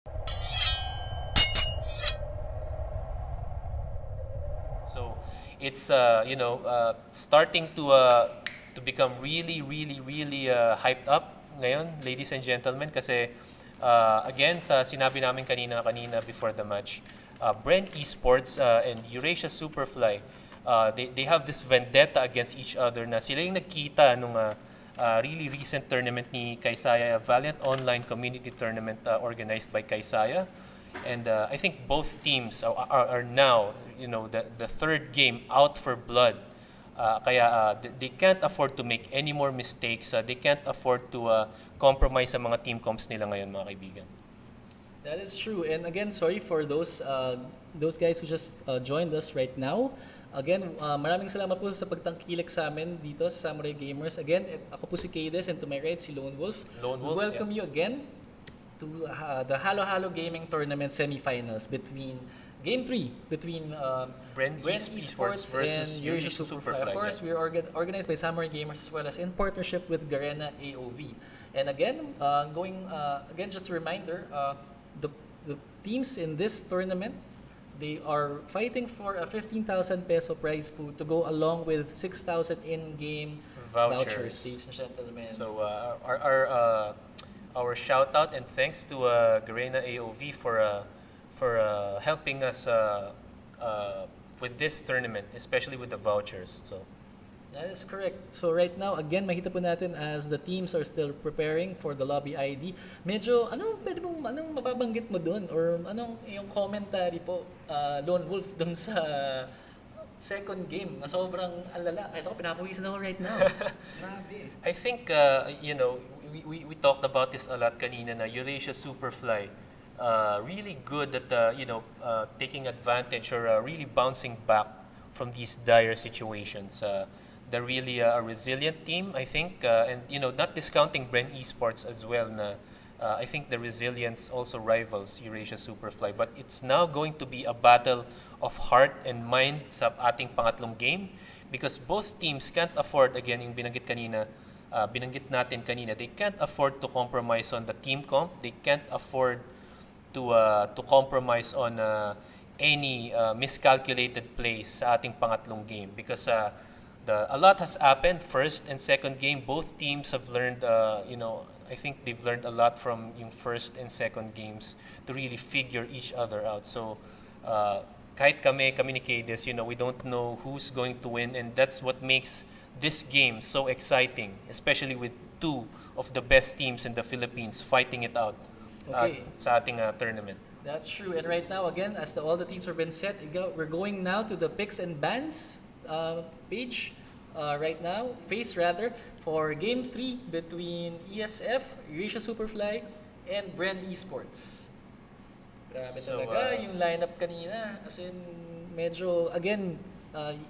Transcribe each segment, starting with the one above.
So it's starting to become really hyped up ngayon, ladies and gentlemen, kasi again sa sinabi namin kanina before the match, Bren Esports and Eurasia Superfly, they have this vendetta against each other na sila yung nagkita nung really recent tournament ni Kaysaya, a Valiant Online community tournament organized by Kaysaya. And I think both teams are now, the third game out for blood. Kaya they can't afford to make any more mistakes. They can't afford to compromise sa mga team comps nila ngayon, mga kaibigan. That is true. And again, sorry for those guys who just joined us right now. Again, maraming salamat po sa pagtangkilik sa amin dito sa Samurai Gamers. Again, ako po si Kades, and to my right si Lone Wolf. Welcome you again to the Hallohallo Gaming Tournament semifinals between Game 3 between Bren Esports versus and Eurasia Superfly. Of course, we are organized by Samurai Gamers as well as in partnership with Garena AoV. And again, just a reminder, the teams in this tournament, they are fighting for a 15,000 peso prize pool to go along with 6,000 in-game vouchers, ladies and gentlemen. So our shout out and thanks to Garena AoV for helping us with this tournament, especially with the vouchers. So that is correct. So right now, again, makita po natin as the teams are still preparing for the lobby ID. Medyo, anong mababanggit mo doon? Or anong yung commentary po, Lone Wolf, doon sa second game na sobrang alala? Kahit ako, pinapawisan ako right now. Grabe. I think, we talked about this a lot kanina na Eurasia Superfly, really good at taking advantage or really bouncing back from these dire situations. They're really a resilient team, I think, and not discounting Bren Esports as well. Na I think the resilience also rivals Eurasia Superfly, but it's now going to be a battle of heart and mind sa ating pangatlong game because both teams can't afford, again, yung binanggit natin kanina, they can't afford to compromise on the team comp. They can't afford to compromise on any miscalculated plays sa ating pangatlong game because a lot has happened. First and second game, both teams have learned, I think they've learned a lot from yung first and second games to really figure each other out. So kahit kami ni Kades, we don't know who's going to win, and that's what makes this game so exciting, especially with two of the best teams in the Philippines fighting it out sa ating tournament. That's true. And right now, again, as all the teams have been set, we're going now to the picks and bans page right now, for Game 3 between ESF, Eurasia Superfly, and Bren Esports. Grabe talaga yung lineup kanina. As in, medyo, again,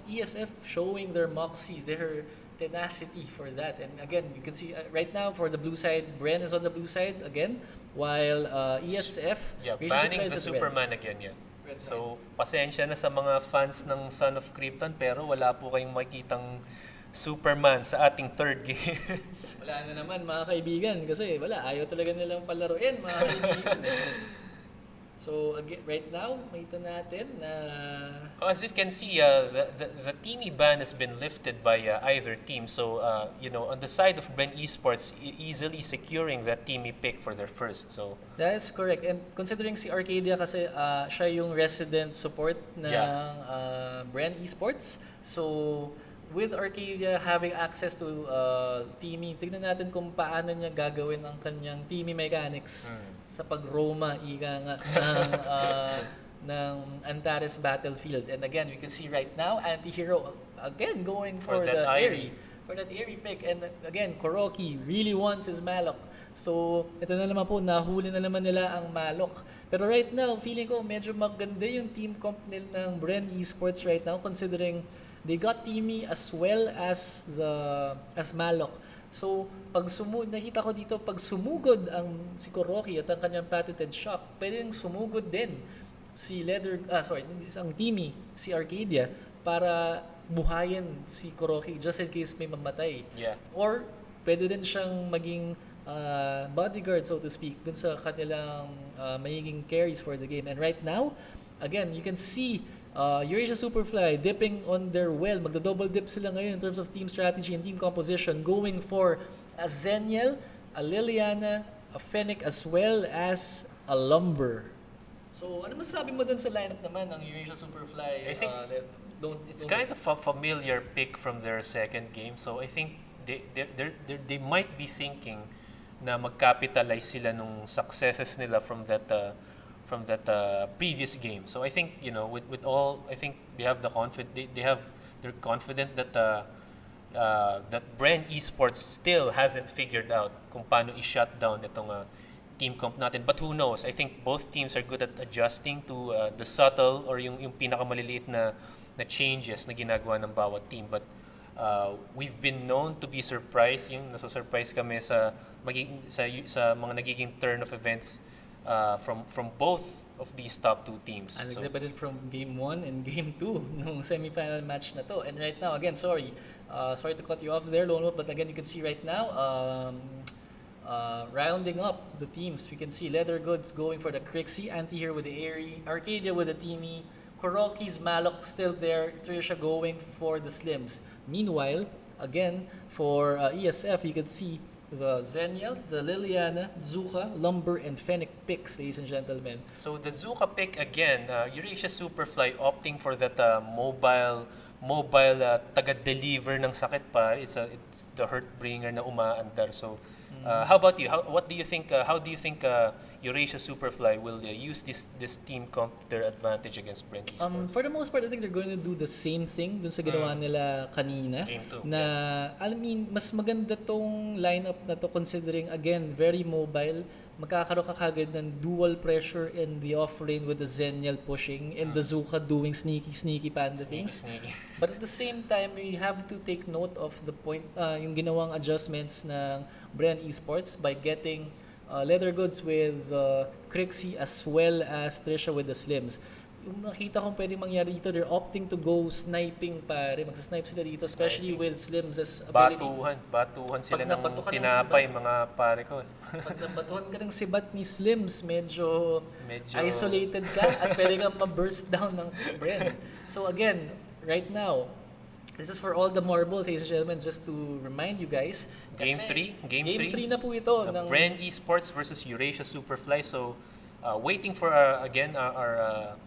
ESF showing their moxie, their tenacity for that. And again, you can see right now for the blue side, Bren is on the blue side again, while ESF banning the Superman again. So, pasensya na sa mga fans ng Son of Krypton, pero wala po kayong makitang Superman sa ating third game. Wala na naman mga kaibigan kasi ayaw talaga nilang palaruin mga kaibigan. So again, right now, makita natin na as you can see, the teamy ban has been lifted by either team. So on the side of Bren Esports, easily securing that teamy pick for their first. So that is correct. And considering si Arcadia kasi siya yung resident support ng Bren Esports. So with Arcadia having access to teamy, tignan natin kung paano niya gagawin ang kanyang teamy mechanics sa pag-Roma ng Antares battlefield. And again, we can see right now, Anti-Hero again going for the Airy. For that Airy pick. And again, Kuroki really wants his Malok. So, ito na naman po, nahuli na naman nila ang Malok. Pero right now, feeling ko medyo maganda yung team comp ng Bren Esports right now considering they got Teamy as well as Malok. So, nakita ko dito, pag sumugod si Kuroki at ang kanyang patented shock, pwedeng sumugod din ang Teamy, si Arcadia, para buhayin si Kuroki just in case may mamatay. Yeah. Or, pwede din siyang maging bodyguard, so to speak, dun sa kanilang magiging carries for the game. And right now, again, you can see Eurasia Superfly dipping on their well. Magda-double dip sila ngayon in terms of team strategy and team composition, going for a Zenial, a Liliana, a Fennec, as well as a Lumber. So, ano masasabi mo dun sa lineup naman ng Eurasia Superfly? I think it's kind of a familiar pick from their second game. So I think they might be thinking na mag-capitalize sila nung successes nila from that previous game. So I think, with all, I think they have the they're confident that that Bren Esports still hasn't figured out kung paano i-shut down itong team comp natin. But who knows? I think both teams are good at adjusting to the subtle or yung pinakamaliliit na changes na ginagawa ng bawat team. But we've been known to be surprised. Yung nasa-surprise kami sa mga nagiging turn of events from both of these top two teams. And exhibited from Game 1 and Game 2 nung semi-final match na to. And right now, again, sorry to cut you off there, Lone Wolf, but again, you can see right now, rounding up the teams, we can see Leather Goods going for the Crixie, Anti here with the Airy, Arcadia with the Teamy, Kuroki's Malok still there, Trisha going for the Slims. Meanwhile, again, for ESF, you can see the Zenial, the Liliana, Zuka, Lumber, and Fennec picks, ladies and gentlemen. So the Zuka pick again, Eurasia Superfly opting for that mobile taga-deliver ng sakit pa. It's the Heartbringer na umaandar. So how about you? How do you think Eurasia Superfly will use this team comp to their advantage against Bren Esports? For the most part, I think they're going to do the same thing dun sa ginawa nila kanina. Game 2. I mean, mas maganda tong lineup na to considering, again, very mobile. Magkakaroon ka kagad ng dual pressure in the off-lane with the Zenial pushing and the Zuka doing sneaky panda things. But at the same time, you have to take note of the point, yung ginawang adjustments ng Bren Esports by getting Leather Goods with Crixie as well as Trisha with the Slims. Yung nakita kong pwedeng mangyari dito, they're opting to go sniping pare. Magsasnipe sila dito, especially with Slims' ability. Batuhan sila ng nabatuhan ng tinapay, sibat, mga pare ko. Pag nabatuhan ka ng sibat ni Slims, medyo isolated ka at pwede kang ma-burst down ng Bren. So again, right now, this is for all the marbles, ladies and gentlemen, just to remind you guys. Game 3 na po ito. ng Bren Esports versus Eurasia Superfly. So waiting for again our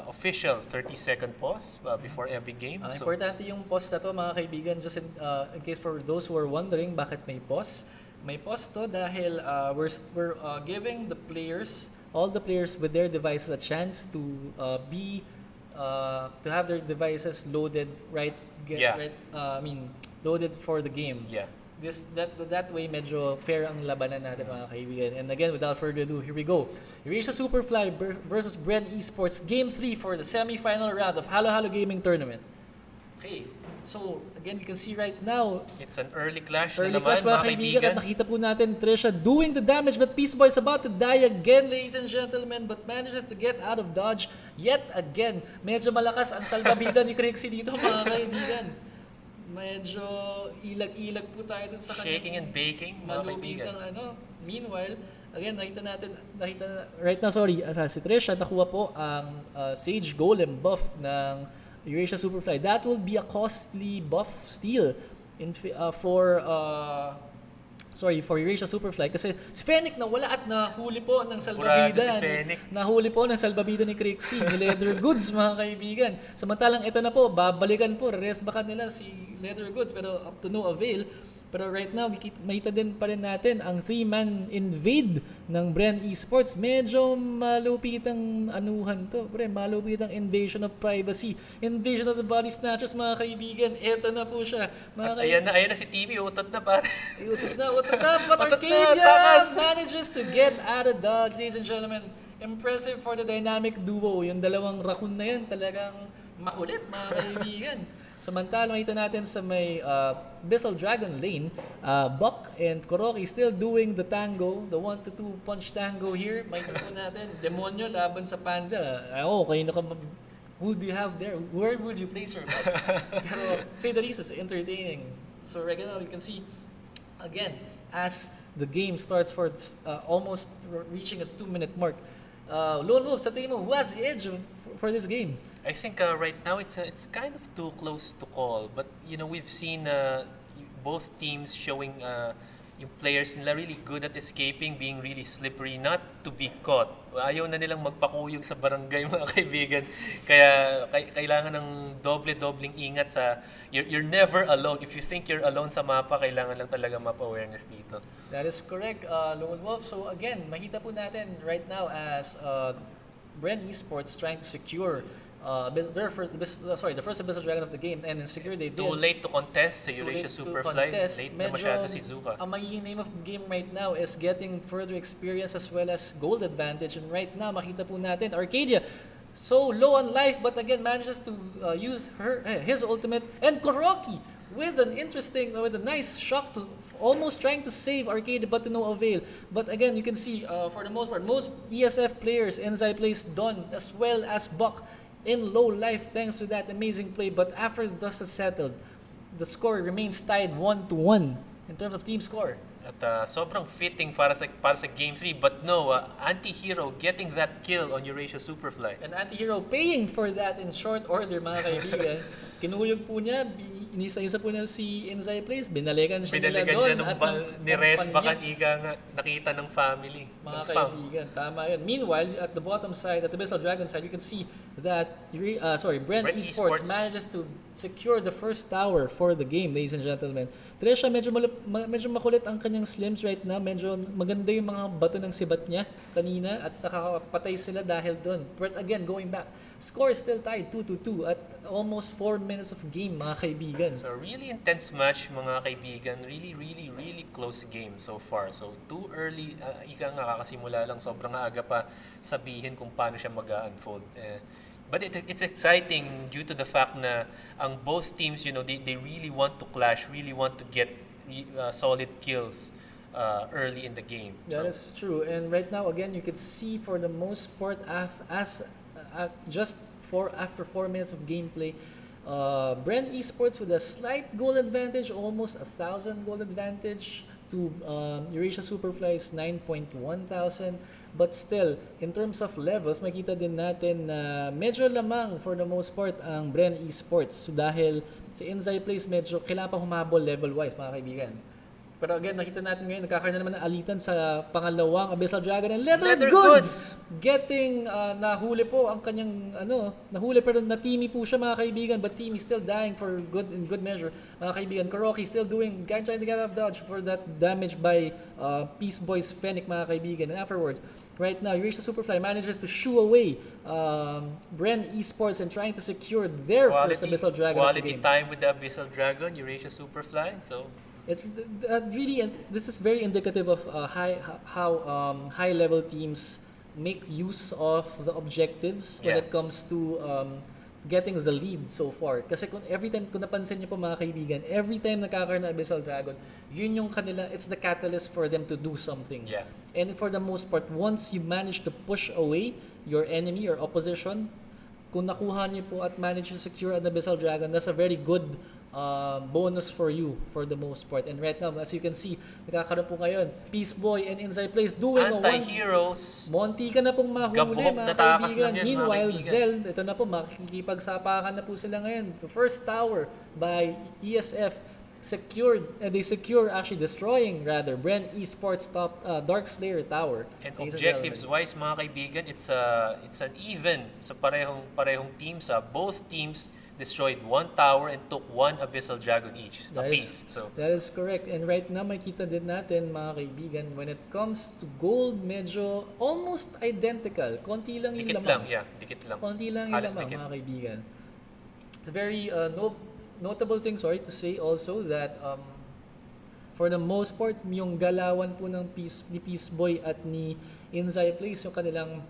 official 30-second pause before every game. So Importante yung pause na to, mga kaibigan, just in case for those who are wondering bakit may pause. May pause to dahil we're giving all the players with their devices a chance to to have their devices loaded loaded for the game. yeah. That way medyo fair ang labanan natin, mga kaibigan. And again, without further ado, here we go. Eurasia Superfly versus Bren Esports, Game 3 for the semi-final round of Hallohallo Gaming Tournament. Okay, so again, you can see right now, It's an early clash early na naman, clash, mga kaibigan, at nakita po natin Trisha doing the damage, but Peace Boy is about to die again, ladies and gentlemen, but manages to get out of dodge yet again. Medyo malakas ang salbabida ni Crixie dito, mga kaibigan. Medyo ilag-ilag po tayo dun sa kanya. Shaking and baking, mga kaibigan. Meanwhile, again, right now, si Trisha nakuha po ang Sage Golem buff ng Eurasia Superfly. That will be a costly buff steal for Eurasia Superfly, kasi si Fennec nawala at nahuli po ng salbabida. Nahuli po ng salbabida ni Crixie, ni Leather Goods, mga kaibigan. Samantalang ito na po, babalikan po, resbakan nila si Leather Goods, pero up to no avail. Pero right now, makita din pa rin natin ang 3-man invade ng Bren Esports. Medyo malupitang anuhan to. Malupitang invasion of privacy. Invasion of the body snatchers, mga kaibigan. Eto na po siya. Ayan na si TV, utot na pare. Utot na. But Arcadia manages to get out of dodge, ladies and gentlemen. Impressive for the dynamic duo. Yung dalawang raccoon na yan, talagang makulit, mga kaibigan. Samantalang makita natin sa may Bissell Dragon lane, Buck and Kuroki still doing the tango, the 1-2 punch tango here. Makita po natin, Demonyo laban sa Panda. Who do you have there? Where would you place your bet? Pero say the least, it's entertaining. So right now you can see, again, as the game starts for almost reaching its 2-minute mark. Lone Wolf, sa tingin mo, who has the edge for this game? I think right now it's kind of too close to call, but we've seen both teams showing yung players nila really good at escaping, being really slippery, not to be caught. Ayaw na nilang magpakuyog sa barangay, mga kaibigan. Kaya kailangan ng doble-dobling ingat sa you're never alone. If you think you're alone sa mapa, kailangan lang talaga mapa-awareness dito. That is correct, Lone Wolf. So again, makita po natin right now as Bren Esports trying to secure the first Abyssal Dragon of the game, and in secure they did. Too late to contest sa Eurasia Superfly. Late na masyado si Zuka. Ang magiging name of the game right now is getting further experience as well as gold advantage. And right now, makita po natin, Arcadia, so low on life, but again manages to use his ultimate, and Kuroki with a nice shock to almost trying to save Arcadia, but to no avail. But again, you can see for the most part, most ESF players, Enzai plays Don as well as Buck in low life thanks to that amazing play. But after the dust has settled, the score remains tied 1-1 in terms of team score. At sobrang fitting para sa Game 3, but no, Anti-Hero getting that kill on Eurasia Superfly. And Anti-Hero paying for that in short order, mga kaibigan. Kinuyog po niya, inisa-isa po niya si Enzai Plays, binalikan siya nila doon. Ni Res, baka nga nakita ng family. Mga kaibigan, tama yun. Meanwhile, at the bottom side, at the Abyssal Dragon side, you can see that Bren Esports manages to secure the first tower for the game, ladies and gentlemen. Tresha, medyo makulit ang kanyang slims right now. Medyo maganda yung mga bato ng sibat niya kanina at nakakapatay sila dahil doon. But again, going back, score is still tied 2-2 at almost 4 minutes of game, mga kaibigan. So really intense match, mga kaibigan. Really close game so far. So too early, ika nga kakasimula lang, sobrang aga pa sabihin kung paano siya mag-unfold. But it's exciting due to the fact na ang both teams, they really want to clash, really want to get solid kills early in the game. That is true. And right now, again, you can see for the most part, after 4 minutes of gameplay, Bren Esports with a slight goal advantage, almost 1,000 goal advantage to Eurasia Superfly's 9,100. But still, in terms of levels, makita din natin na medyo lamang for the most part ang Bren Esports. So dahil si Enzai Plays medyo kailangan pang humabol level-wise, mga kaibigan. Pero again, nakita natin ngayon, nagkakaroon na naman ng alitan sa pangalawang Abyssal Dragon and Leather Goods! Getting nahuli po ang kanyang, nahuli pero natimi po siya, mga kaibigan, but team is still dying for good measure. Mga kaibigan, Kuroki still trying to get up dodge for that damage by Peace Boy's Fennec, mga kaibigan. And afterwards, right now, Eurasia Superfly manages to shoo away Bren Esports and trying to secure their first Abyssal Dragon of the game. Quality time with the Abyssal Dragon, Eurasia Superfly, so... This is very indicative of how high-level teams make use of the objectives when it comes to getting the lead so far. Kasi every time, kung napansin niyo po, mga kaibigan, every time nakakaroon ng Abyssal Dragon, yun yung kanila, it's the catalyst for them to do something. Yeah. And for the most part, once you manage to push away your enemy or opposition, kung nakuha niyo po at manage to secure an Abyssal Dragon, that's a very good bonus for you for the most part. And right now, as you can see, nakakaroon po ngayon, Peace Boy and Inside Plays doing Anti-Heroes. Monty ka na pong mahuli, mga kaibigan. Meanwhile, Zell, ito na po, makikipagsapakan na po sila ngayon. The first tower by ESF destroying Bren Esports top Dark Slayer tower. And objectives-wise, mga kaibigan, it's an even sa parehong teams. Both teams destroyed one tower and took one Abyssal Dragon each, apiece. That is correct. And right now, makita din natin, mga kaibigan, when it comes to gold, medyo almost identical. Konti lang yung lamang. Dikit lang. Konti lang yung lamang, mga kaibigan. It's a very notable thing, to say also that for the most part, yung galawan po ng ni Peace Boy at ni Inzai Plays, yung kanilang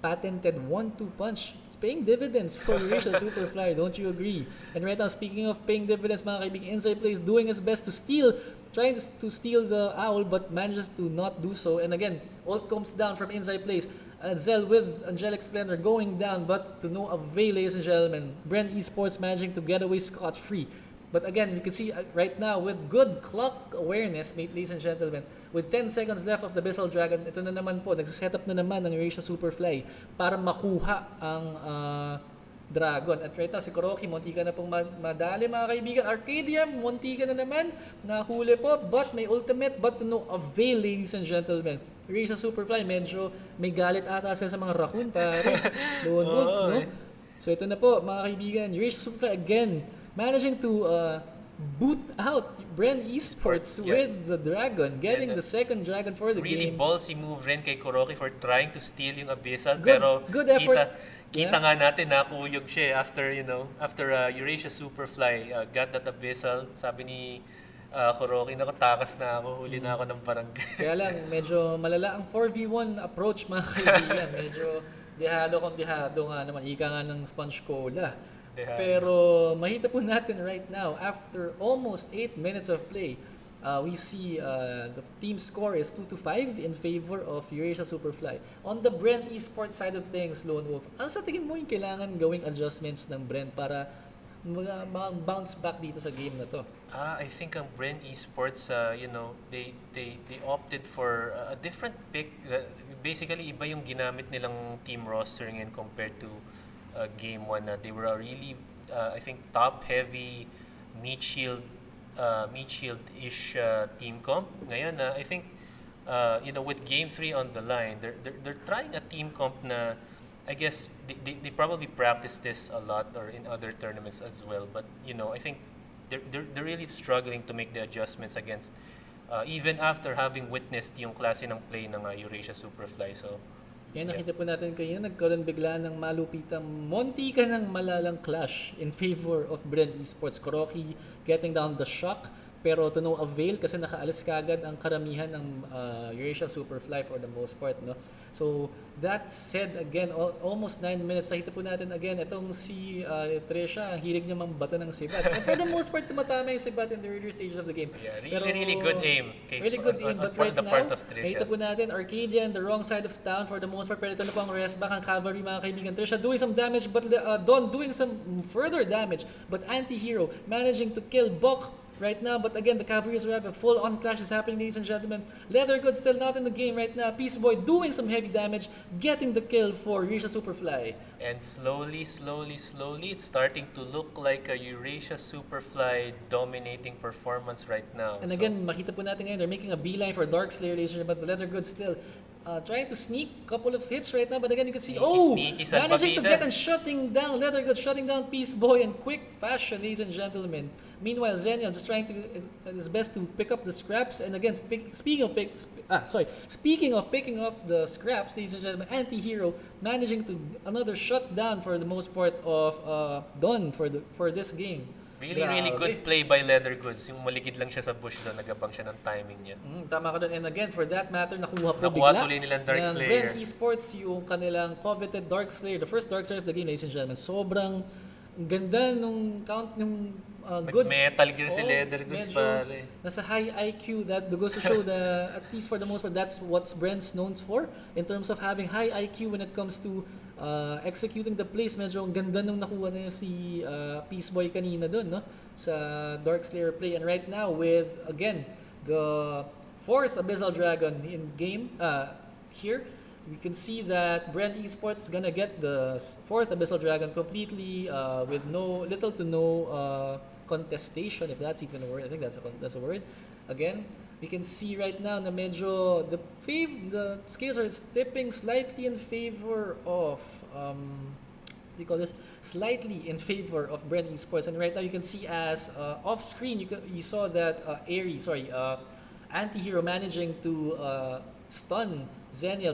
patented 1-2 punch, paying dividends for Eurasia Superfly, don't you agree? And right now, speaking of paying dividends, mga kaibigan, Enzai Plays doing his best trying to steal the owl, but manages to not do so. And again, ult comes down from Enzai Plays. Zell with Angelic Splendor going down, but to no avail, ladies and gentlemen. Bren Esports managing to get away scot-free. But again, we can see right now with good clock awareness, ladies and gentlemen, with 10 seconds left of the Abyssal Dragon, ito na naman po, nagsiset up na naman ng Eurasia Superfly para makuha ang Dragon. At right now, si Kuroki, munti ka na pong madali mga kaibigan. Arcadia, munti ka na naman. Nahuli po, but may ultimate, but to no avail, ladies and gentlemen. Eurasia Superfly, medyo may galit ata sila sa mga raccoon, pare. Lone Wolf, no? So ito na po, mga kaibigan. Eurasia Superfly, again, managing to boot out Bren Esports with the Dragon, getting the second Dragon for the really game. Really ballsy move rin kay Kuroki for trying to steal yung Abyssal. Good effort. Kita nga natin nakuyog siya after Eurasia Superfly got that Abyssal. Sabi ni Kuroki, nakatakas na ako, huli na ako ng barangay. Kaya lang, medyo malala ang 4v1 approach mga kaibigan. Medyo dehado nga naman. Ika nga ng sponge cola. Pero mahita po natin right now, after almost 8 minutes of play, we see the team score is 2-5 in favor of Eurasia Superfly. On the Bren Esports side of things, Lone Wolf, ano sa tingin mo yung kailangan gawing adjustments ng Bren para bounce back dito sa game na to? I think ang Bren Esports, they opted for a different pick. Basically, iba yung ginamit nilang team roster ngayon compared to game 1. They were a really, I think, top-heavy meat shield-ish team comp. Ngayon, I think, with game 3 on the line, they're trying a team comp na, I guess, they probably practice this a lot or in other tournaments as well. But, I think they're really struggling to make the adjustments against, even after having witnessed yung klase ng play ng Eurasia Superfly. So, yan, nakita po natin kayo, nagkaroon bigla ng malupitang monti ka ng malalang clash in favor of Bren Esports. Kuroki getting down the shock, pero to no avail kasi nakaalis kagad ang karamihan ng Eurasia Superfly for the most part, no? So, that said, again, almost 9 minutes, nakita po natin again, itong si Trisha, hilig niya mambato ng sibat. And for the most part, tumatama yung sibat in the earlier stages of the game. Yeah, really good aim. Really good aim, but right now, nakita po natin, Arcadia on the wrong side of town for the most part, pero ito na po ang rest back, ang cavalry, mga kaibigan. Trisha doing some damage, but Don doing some further damage, but Anti-Hero managing to kill Bok right now, but again, the Cavalry have a full-on clash is happening, ladies and gentlemen. Leathergood still not in the game right now. Peace Boy doing some heavy damage, getting the kill for Eurasia Superfly. And slowly, it's starting to look like a Eurasia Superfly dominating performance right now. And again, makita po natin ngayon, they're making a beeline for Darkslayer, ladies and gentlemen, but Leathergood still trying to sneak a couple of hits right now, but again, you can see, managing to get and shutting down, Leathergood shutting down Peace Boy in quick fashion, ladies and gentlemen. Meanwhile, Zenial just trying to his best to pick up the scraps, and again, speaking of picking up the scraps, ladies and gentlemen, Anti-Hero managing to another shutdown for the most part of Don for this game. Really good play by Leathergoods. Yung maligid lang siya sa bush doon, nagabang siya ng timing niya. Tama ka doon. And again, for that matter, nakuha tuloy nilang Darkslayer. Bren Esports, yung kanilang coveted Darkslayer, the first Darkslayer of the game, ladies and gentlemen. Sobrang ganda nung count, nung good. Metal Gear si Leathergoods pare. Nasa high IQ, that goes to show that at least for the most part, that's what Bren's known for in terms of having high IQ when it comes to executing the plays. Medyo ang ganda nung nakuha na si Peace Boy kanina dun, no? Sa Darkslayer play. And right now with, again, the 4th Abyssal Dragon in game here, we can see that Bren Esports is gonna get the 4th Abyssal Dragon completely with little to no contestation, if that's even a word. I think that's a word. Again, we can see right now na medyo the scales are tipping slightly in favor of slightly in favor of Bren Esports. And right now you can see as off screen you saw that Anti-Hero managing to stun Zenial,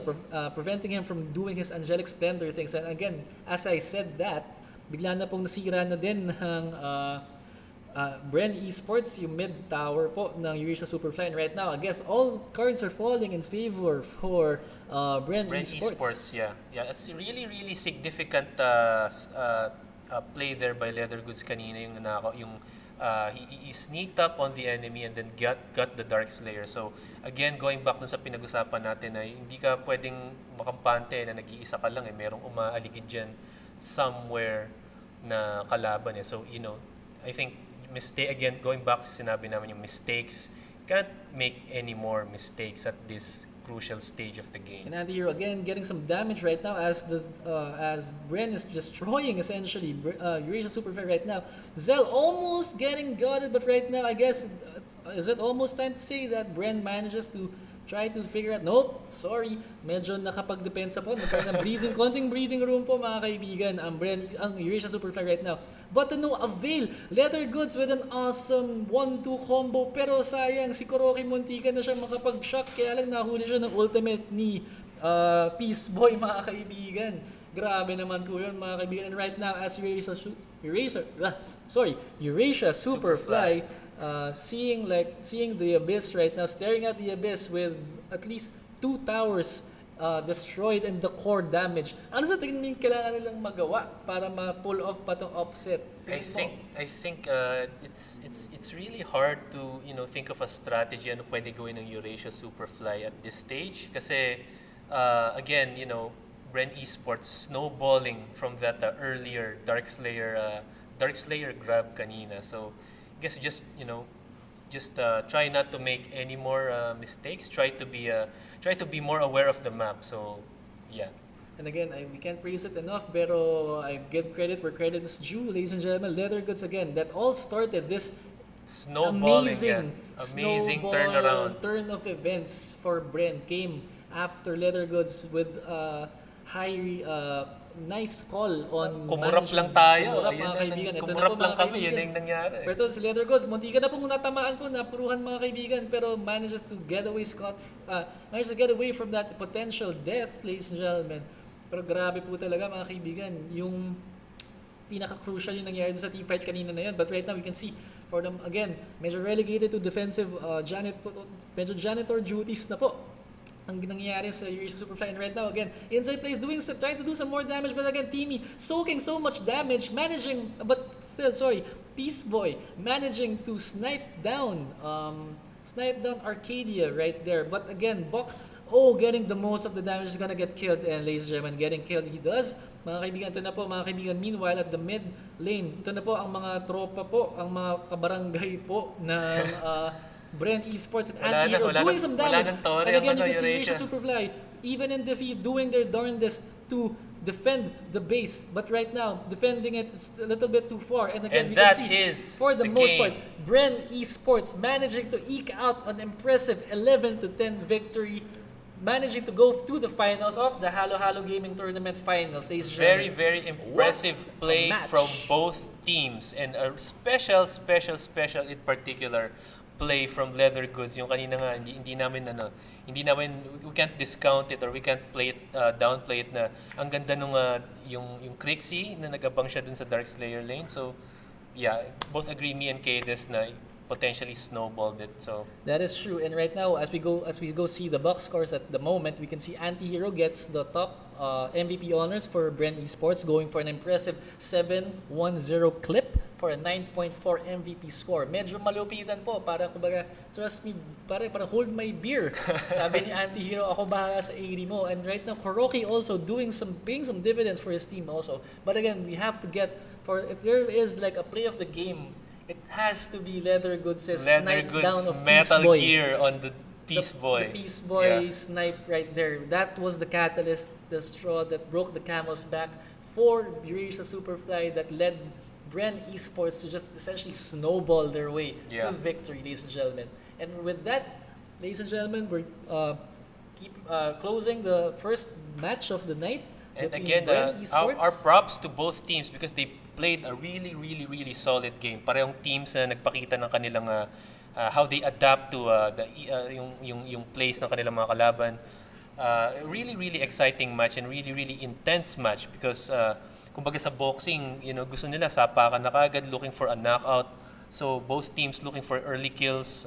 preventing him from doing his angelic splendor things. And again, as I said that, bigla na pong nasira na din ng Bren Esports, yung mid tower po ng Eurasia Superfly. And right now, I guess all cards are falling in favor for Bren Esports. Yeah, it's really significant play there by Leathergoods kanina, yung he sneaked up on the enemy and then got the Darkslayer. So again, going back dun sa pinag-usapan natin na hindi ka pwedeng makampante na nag-iisa ka lang, merong umaaligid dyan somewhere na kalaban. So I think mistake again, going back sa sinabi namin yung mistakes, can't make any more mistakes at this crucial stage of the game. And Andy, you're again getting some damage right now as Bren is destroying essentially Eurasia Superfly right now. Zell almost getting gutted, but right now I guess is it almost time to say that Bren manages to try to figure out, nope, sorry, medyo nakapagdepensa po, konting breathing room po mga kaibigan ang Eurasia Superfly right now. But to no avail, Leather Goods with an awesome 1-2 combo, pero sayang si Kuroki muntikan na siya makapag-shock, kaya lang nahuli siya ng ultimate ni Peace Boy mga kaibigan. Grabe naman po yun mga kaibigan. And right now as Eurasia Superfly, seeing the abyss right now, staring at the abyss with at least 2 towers destroyed and the core damage. Ano sa tingin mo yung kailangan nilang magawa para ma-pull off pa tong offset? I think it's really hard to think of a strategy ano pwede gawin ng Eurasia Superfly at this stage kasi again Bren Esports snowballing from that earlier Dark Slayer grab kanina. So I guess just try not to make any more mistakes. Try to be more aware of the map. So yeah. And again, we can't praise it enough, pero I give credit where credit is due, ladies and gentlemen. Leather Goods again, that all started this amazing turn of events for Bren came after Leather Goods with nice call on kumurap lang tayo. Kumurap mga kaibigan. Kumurap lang kami, yun yung nangyari. Pero si Leather Goods, munti ka na pong natamaan po, napuruhan mga kaibigan, pero manages to get away from that potential death, ladies and gentlemen. Pero grabe po talaga mga kaibigan, yung pinaka-crucial yung nangyari sa team fight kanina na yun. But right now, we can see, for them, again, medyo relegated to defensive janitor duties na po ang nangyayari sa Eurasia Superfly. And right now, again, inside plays trying to do some more damage, but again, Teamy soaking so much damage, Peace Boy managing to snipe down Arcadia right there. But again, Buck, getting the most of the damage, is gonna get killed, and ladies and gentlemen, getting killed he does. Mga kaibigan, ito na po mga kaibigan. Meanwhile, at the mid lane, ito na po ang mga tropa po, ang mga kabarangay po na Bren Esports and Anti-Hero doing some damage. And again, you can see Eurasia Superfly, even in defeat, doing their darndest to defend the base. But right now, defending it's a little bit too far. And again, we can see, for the most part, Bren Esports managing to eke out an impressive 11-10 victory, managing to go to the finals of the Hallohallo Gaming Tournament finals. Very, very impressive play from both teams. And a special in particular play from Leather Goods. Yung kanina nga, hindi namin, we can't discount it or we can't play it, downplay it na ang ganda nung yung Crixie na nag-abang siya dun sa Dark Slayer lane. So, yeah, both agree, me and Kades, na potentially snowballed it. So that is true. And right now, as we go see the box scores at the moment, we can see Anti-Hero gets the top MVP honors for Bren Esports, going for an impressive 7-1-0 clip for a 9.4 MVP score. Medyo malupitan po, para kumbaga, trust me, para hold my beer. Sabi ni Anti-Hero, ako bahala sa 80 mo. And right now, Kuroki also paying some dividends for his team also. But again, we have to get, if there is like a play of the game, it has to be Leather Goods' snipe down of Metal Peace Boy. Gear on the Peace Boy. The Peace Boy snipe right there. That was the catalyst, the straw that broke the camel's back for Eurasia Superfly, that led Bren Esports to just essentially snowball their way to victory, ladies and gentlemen. And with that, ladies and gentlemen, we're closing the first match of the night. And again, our props to both teams because they played a really solid game. Parehong teams na nagpakita ng kanilang how they adapt to yung plays ng kanilang mga kalaban. Really exciting match and really intense match because kumbaga sa boxing, gusto nila sapakan na kagad, looking for a knockout. So both teams looking for early kills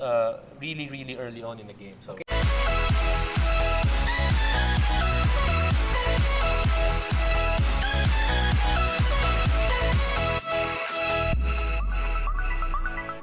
really early on in the game. So. Okay.